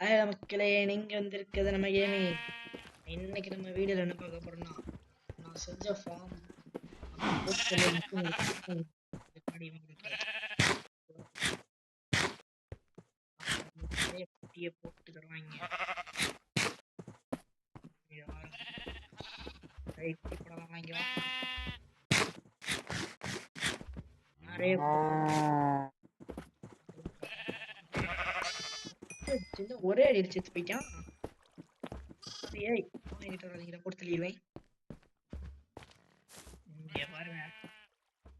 Hi மக்களே, நீங்க வந்திருக்கிறது நம்ம கேமிங். இன்னைக்கு நம்ம வீடியோல என்ன பார்க்க போறோம்னா, நான் செஞ்ச ஃபார்ம் நிறைய குட்டியை போட்டு தருவாங்க. குட்டி போடலாம் வாங்கி வா. நிறைய ஒரே அடி அடிச்சு போயிட்டான். ஏய் வாங்கிட்டு வராதீங்க, போட்டு தள்ளிடுவேன். இங்க பாருங்க,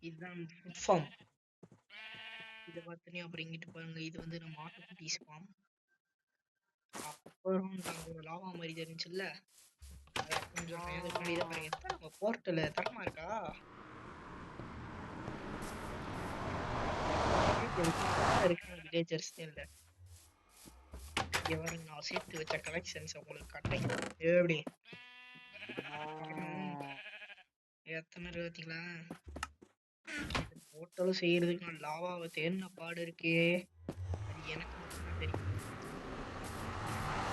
இதுதான் ஃபுட் ஃபார்ம். இதை பார்த்தோன்னே அப்புறம் இங்கிட்டு பாருங்க, இது வந்து நம்ம ஆட்டுக்குட்டிஸ் ஃபார்ம். அப்புறம் ஒரு லாவா மாதிரி தெரிஞ்சுல்ல, கொஞ்சம் அதுக்கு இதை பாருங்க, நம்ம போர்ட்டல் தரமா இருக்கா. இருக்கிற வில்லேஜர்ஸ் இல்ல, இங்க பாருங்க, நான் சேர்த்து வச்ச கலெக்ஷன்ஸ் உங்களுக்கு காட்டுறேன். எப்படி எத்தனை இருக்கு பார்த்தீங்களா? ஹோட்டலும் செய்யறதுக்கு நான் லாவாவை தேடின பாடு இருக்கே, அது எனக்கு மட்டும்தான் தெரியும்.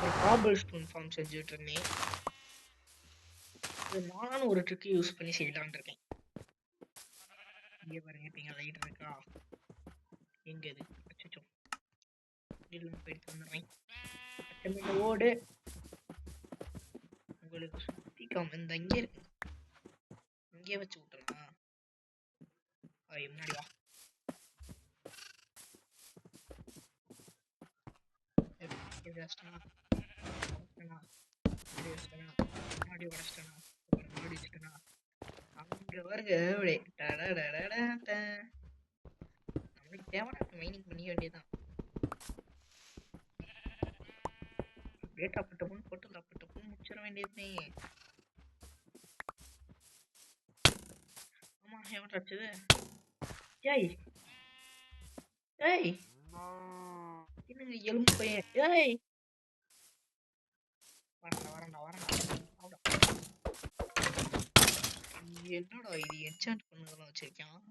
ஒரு காபிள் ஸ்டோன் ஃபார்ம் செஞ்சுட்டு இருந்தேன். நானும் ஒரு ட்ரிக் யூஸ் பண்ணி செய்யலான் இருக்கேன். இங்க பாருங்க, இப்ப இங்க லைட் இருக்கா, எங்க இது அச்சோ இல்ல போயிட்டு வந்துடுறேன். அச்சமில்ல ஓடு, உங்களுக்கு சுத்தி இந்த இங்கே இருக்கு, இங்கே வச்சு விட்டுறா. முன்னாடி வா, முன்னாடி உடச்சிட்டனா, முன்னாடி வச்சுட்டனா, அங்க பாருங்க. நம்மளுக்கு தேவையான மைனிங் பண்ணிக்க வேண்டியதுதான். டேட்டா பட்டப்புன்னு போட்டு லப்பட்டப்புன்னு முடிச்சிட வேண்டியதுனே. ஆமா, எவன் வச்சது? ஏய் ஏய், என்னங்க எலும்பு பையன்? ஏய் வரண்டா. என்னடா இது, என்சாண்ட் பண்ணதெல்லாம் வச்சிருக்கான்,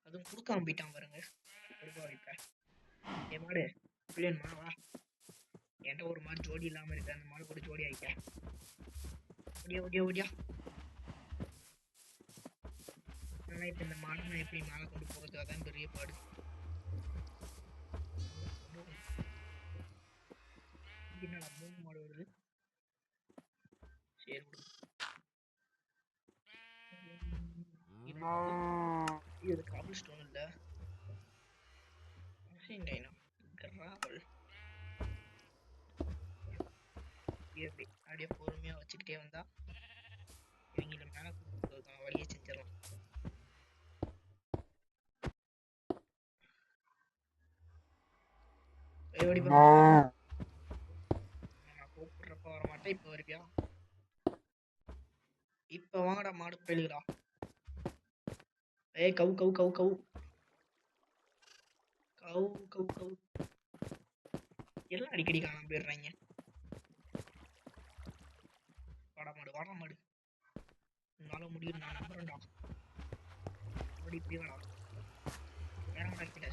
அதுவும் கொடுக்காம போயிட்டான் பாருங்க. இப்ப என் மாடு பிள்ளையன்மா வா, என்கிட்ட ஒரு மாடு ஜோடி இல்லாம இருக்கு, அந்த மாடு கூட ஜோடி ஆயிக்க. ஓடியா. இப்ப இந்த மாடு நான் எப்படி மேலே கொண்டு போறது, அதான் பெரிய பாடு. என்னடா 3 மாடு வருது, சரி இது காபிள் ஸ்டோன் இல்ல, கிராவல். அப்படியே பொறுமையா வச்சுக்கிட்டே வந்தா இவங்கள மேல கொடுக்கறதுக்கான வழியை செஞ்சிடலாம். நான் கூப்பிடுறப்ப வர மாட்டேன், இப்ப வருவியா? இப்ப வாங்கடா மாடு பெழுகுடா. ஏய் கவு கவு கவு கவு கவு கவு கவு எல்லாம் அடிக்கடி காணாம போயிடுறாங்க. வாடா மாடு, உன்னால முடியும், நான் நம்புறேன்டா. அப்படி இப்படி வாடா, வேற கிட்ட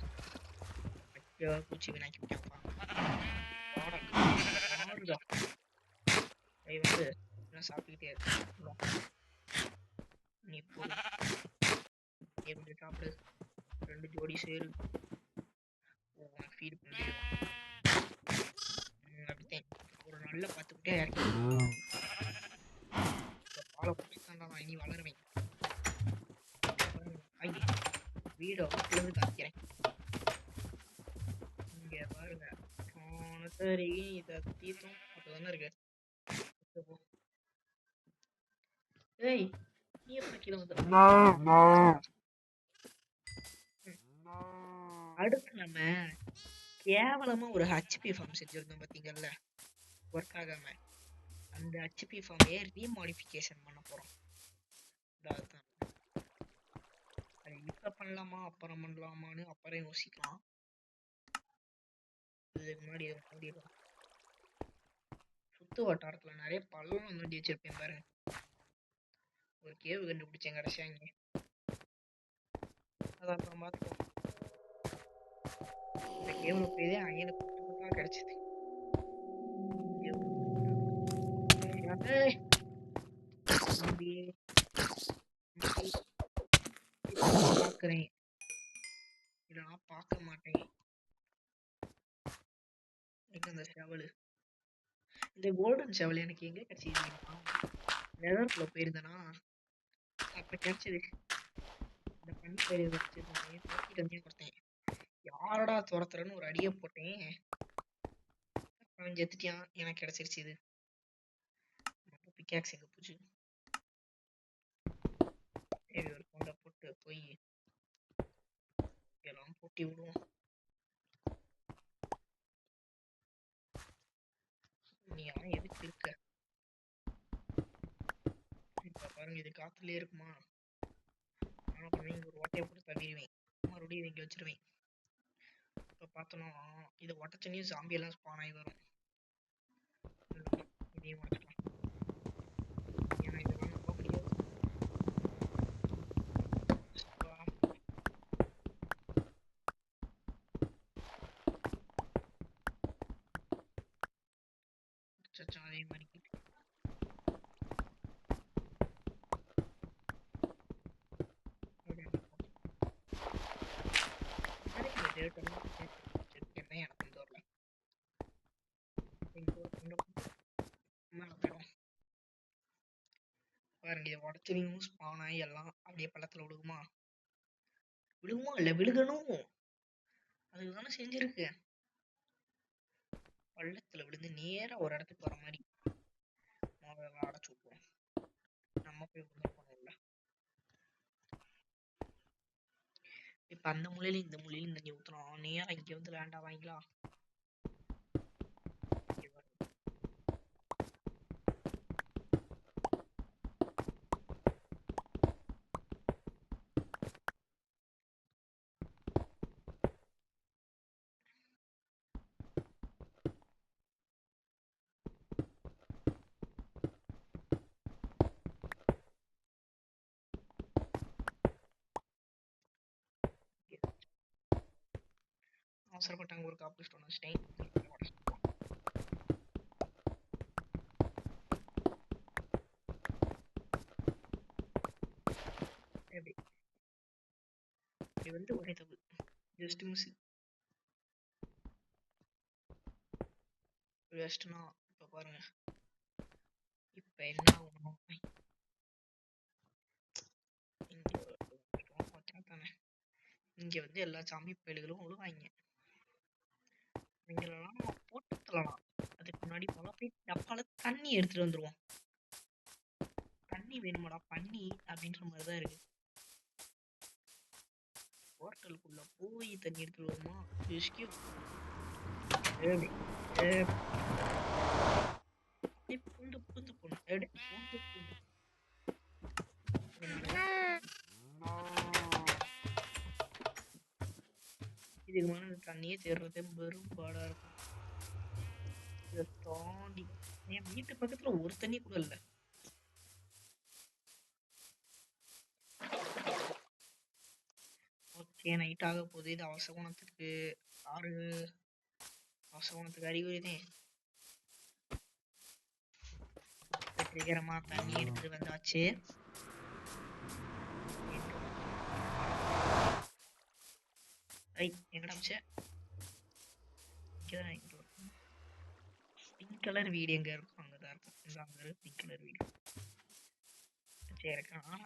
பூச்சி வினாக்கி விட்டாப்பா. மாடுடா, வந்து சாப்பிட்டுக்கிட்டே இருக்கு. நீ போ, எப்படி சாப்பிடு, 2 ஜோடி சேரு ஃபீட் பண்ணி அப்படித்தான் ஒரு நல்ல 10 குட்டியா இறக்கி பாலை குடிச்சுதான்டா நான் இனி வளருவேன். வீடு அவுட்லேருந்து காமிக்கிறேன். இங்க பாருங்க, சரி இதை தீர்த்தம் அப்பதானே இருக்கு. ஏய் நீ எப்படி கீழே வந்து? அடுத்து நம்ம கேவலமா ஒரு ஹெச்பி ஃபார்ம் செஞ்சிருந்தோம் பாத்தீங்கல்ல, ஒர்க் ஆகாம. அந்த ஹெச்பி ஃபார்மையே ரீமாடிஃபிகேஷன் பண்ண போறோம். அது இப்ப பண்ணலாமா அப்புறம் பண்ணலாமான்னு அப்புறம் யோசிக்கலாம். இதுக்கு முன்னாடி மூடிடலாம். சுத்து வட்டாரத்துல நிறைய பள்ளம் நோண்டி வச்சிருப்பேன் பாருங்க. ஒரு கேவு கண்டுபிடிச்சேன் கடைசியா இங்க, அதான் பார்த்துக்கோ. இந்த கேவ்ல போய் தான் அயனுக்கு கிடைச்சது. ஏய் தம்பி தம்பி பாக்குறேன். இத நான் பார்க்க மாட்டேன். எங்க அந்த செவலு? இந்த கோல்டன் செவல் எனக்கு எங்க கிடைச்சது தெரியுமா? நெதர்க்குள்ள போயிருந்தேனா அப்ப கிடைச்சது. இந்த பண்ணி பயிரை வச்சிருந்தேன் தூக்கிட்டு வந்து கொடுத்தேன். யாரடா துரத்துறன்னு ஒரு அடியை போட்டேன். அவன் செத்துட்டியான். எனக்கு கிடைச்சிருச்சு இது. பிக்காக்ஸ் எங்க போச்சு? சரி ஒரு கொண்டை போட்டு போய் எல்லாம் பூட்டி விடுவோம். நீ அவன் எதுக்கு இருக்க? இப்ப பாருங்க இது காத்துலயே இருக்குமா? நான் பண்ணுவேன் இங்க ஒரு ஓட்டையை போட்டு தவிடுவேன். மறுபடியும் இங்க வச்சிருவேன். இப்ப பார்த்தோம்னா இதை உடச்சனையும் ஜாம்பி எல்லாம் ஸ்பான் ஆகி வரும். இதையும் உடச்சிக்கலாம். ஏன்னா இதெல்லாம் நம்ப முடியாது. அதே மாதிரி என்ன எனக்கு தெரியல. பாருங்க இதை உடச்சினையும் ஸ்பான் ஆகி எல்லாம் அப்படியே பள்ளத்துல விழுகுமா? விழுகுமா இல்ல விழுகணும். அதுதானே செஞ்சிருக்கு. பள்ளத்துல விழுந்து நேரா ஒரு இடத்துக்கு வர மாதிரி அடைச்சு விட்டுருவோம். நம்ம போய் விழுந்துருக்கணும்ல. இப்ப அந்த மூலையில இந்த மூலையில தண்ணி ஊத்துறோம். நேரா இங்க வந்து லேண்ட் ஆவாங்களா? அவசரப்பட்டாங்க ஒரு காப்பி ஸ்டோன் வச்சிட்டேன். இப்படி வந்து ஒரே தப்பு ஜஸ்ட் மிஸ். வெஸ்ட்னா இப்ப பாருங்க இப்ப என்ன ஆகணும்? இங்க வந்து எல்லா சாமி பயல்களும் விழுவாங்க. இவங்களெல்லாம் நம்ம போட்டு தள்ளலாம். அதுக்கு முன்னாடி போல போய் டப்பால தண்ணி எடுத்துட்டு வந்துருவோம். தண்ணி வேணுமாடா பண்ணி அப்படின்ற மாதிரிதான் இருக்கு. ஹோட்டலுக்குள்ள போய் தண்ணி எடுத்துட்டு வருமா? பூண்டு பூண்டு பூண்டு பூண்டு பூண்டு இதுக்கு மேல தண்ணியே தேடுறதே பெரும்பாடா இருக்கும். இதை தாண்டி என் வீட்டு பக்கத்துல ஒரு தண்ணி கூட இல்ல. ஓகே நைட் ஆக போகுது. இது அவசகுணத்துக்கு அவசகுணத்துக்கு அறிகுறிதே. வெற்றிகரமா தண்ணி எடுத்துட்டு வந்தாச்சு. எங்கடா பிங்க் கலர் வீடு எங்க இருக்கும்? அங்கதான் இருக்கும். இந்த அங்க இருக்கு பிங்க் கலர் வீடு. சரி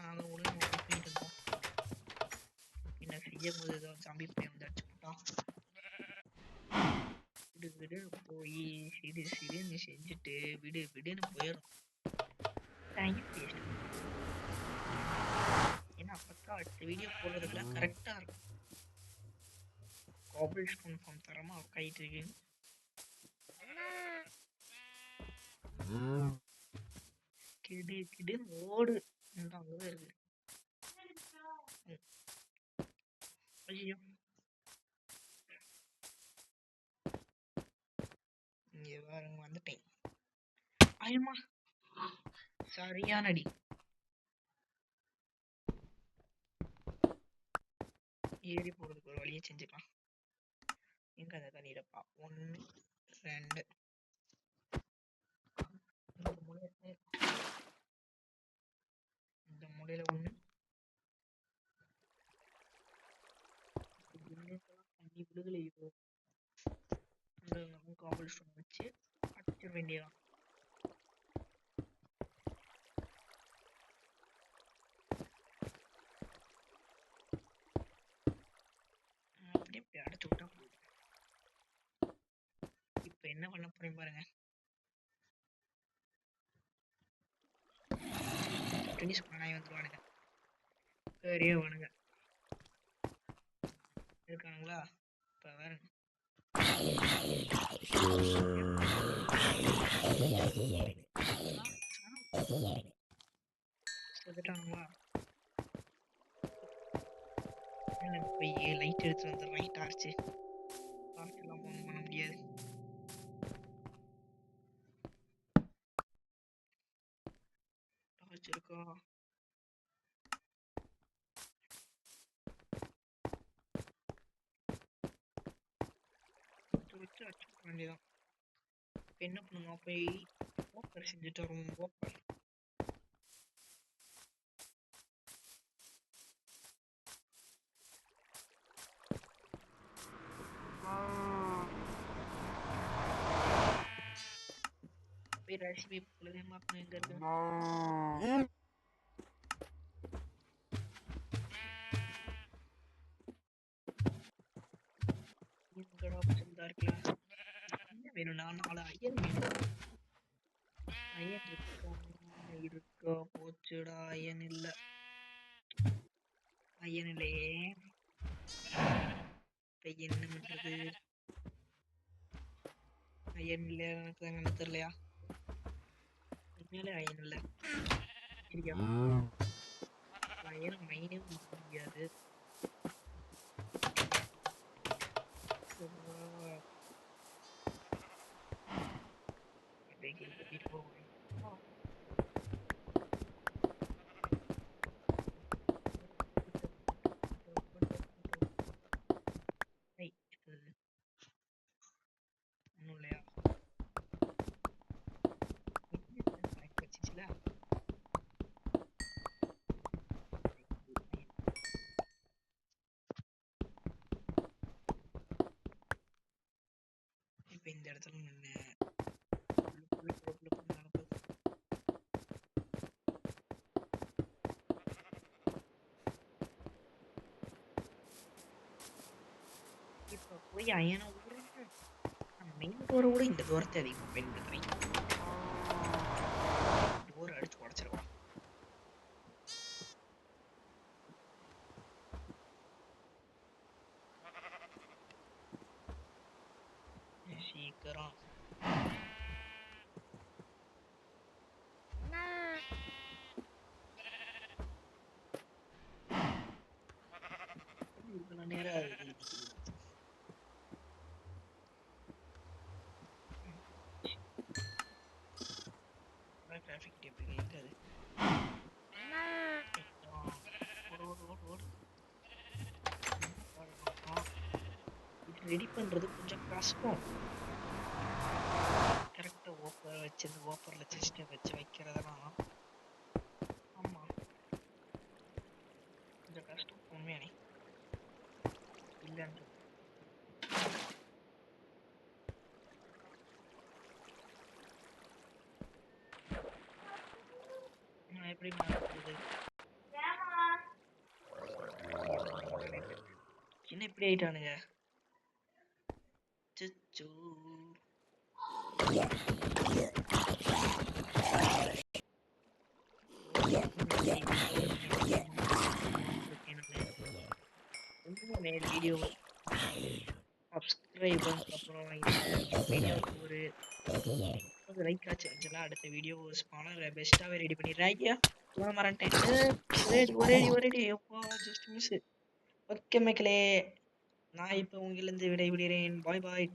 அதை ஒழுங்கு பண்ணிட்டு இருக்கோம். என்ன செய்யும் போது ஏதோ ஜாம்பி பையன் வந்து அடிச்சு போட்டான். விடு விடுன்னு போய் சிடு சிடுன்னு செஞ்சுட்டு விடு விடுன்னு போயிடும். Time waste. ஏன்னா அப்பதான் அடுத்த வீடியோ போடுறதுக்குலாம் கரெக்டா இருக்கும். காபிள் ஸ்டோன் ஃபார்ம் தரமா கைட்டு இருக்கு. கிடு கிடுன்னு ஓடு. அங்கதான் இருக்கு. ஐயோ இங்க பாருங்க வந்துட்டேன். ஐயம்மா சரியான அடி. ஏறி போறதுக்கு ஒரு வழியை செஞ்சுக்கலாம். எங்க அந்த தண்ணியிடப்பா 1 2 3 மூலையில ஒண்ணு. தண்ணி விடுதலையோ காபல் ஸ்டோன் வச்சு அடிச்சிட வேண்டியதான். அப்படியே இப்படி அடைச்சு விட்டா போதும். இப்ப என்ன பண்ண போறேன் பாருங்க. டென்னிஸ் நாய் வந்துருவானுங்க. பெரிய வானுங்க இருக்கானுங்களா? இப்ப வேற செத்துட்டானுங்களா? போய் லைட் எடுத்து வந்துடுறேன். டார்ச் எல்லாம் ஒன்றும் பண்ண முடியாது. டார்ச் இருக்கா? வச்சு அடிச்சு வேண்டியதான். இப்போ என்ன பண்ணுங்க, போய் ஓப்பர் செஞ்சுட்டு வரும். ஓப்பர் போய் ரெசிபி பார்க்கணும் எங்க இருக்கு. என்ன வேணும்னா 4 ஐயன் வேணும். ஐயன் இருக்கா? போச்சுடா, ஐயன் இல்ல. ஐயன் இல்லையே. என்ன பண்றது? ஐயன் இல்ல, எனக்கு என்ன தெரியலையா? உண்மையிலே ஐயன் இல்ல. ஐயன் மைனே முடியாது. ஒன்றும் இல்லையா? வச்சுச்சுல இப்ப இந்த இடத்துல நின்று இப்ப போய் அயனை மெயின் டோரை விட இந்த தூரத்தை அதிகமா பயன்படுத்துறேன். டோர் அடிச்சு உடச்சிருவான். சீக்கிரம் நேரம் டிராஃபிக் எப்படி இருக்காது. இது ரெடி பண்றது கொஞ்சம் கஷ்டம். கரெக்டா ஓப்பர் வச்சு இந்த ஓப்பர்ல செஸ்ட வச்சு வைக்கிறதெல்லாம் ஆமா கொஞ்சம் கஷ்டம். உண்மையானே இல்லைன்னு நான் எப்படி மாறுறது? என்ன இப்படி ஆயிட்டானுங்க? சச்சோ வீடியோ சப்ஸ்கிரைபர் அப்புறம் வீடியோக்கு ஒரு லைக் ஆச்சு இருந்துச்சுன்னா அடுத்த வீடியோ ஸ்பானர் பெஸ்ட்டாகவே ரெடி பண்ணிடுறேன். சொல்ல மறந்துட்டேன். ஒரே ஜஸ்ட் மிஸ். ஓகே மக்களே, நான் இப்போ உங்களிருந்து விடைபெறுகிறேன். பாய் பாய்.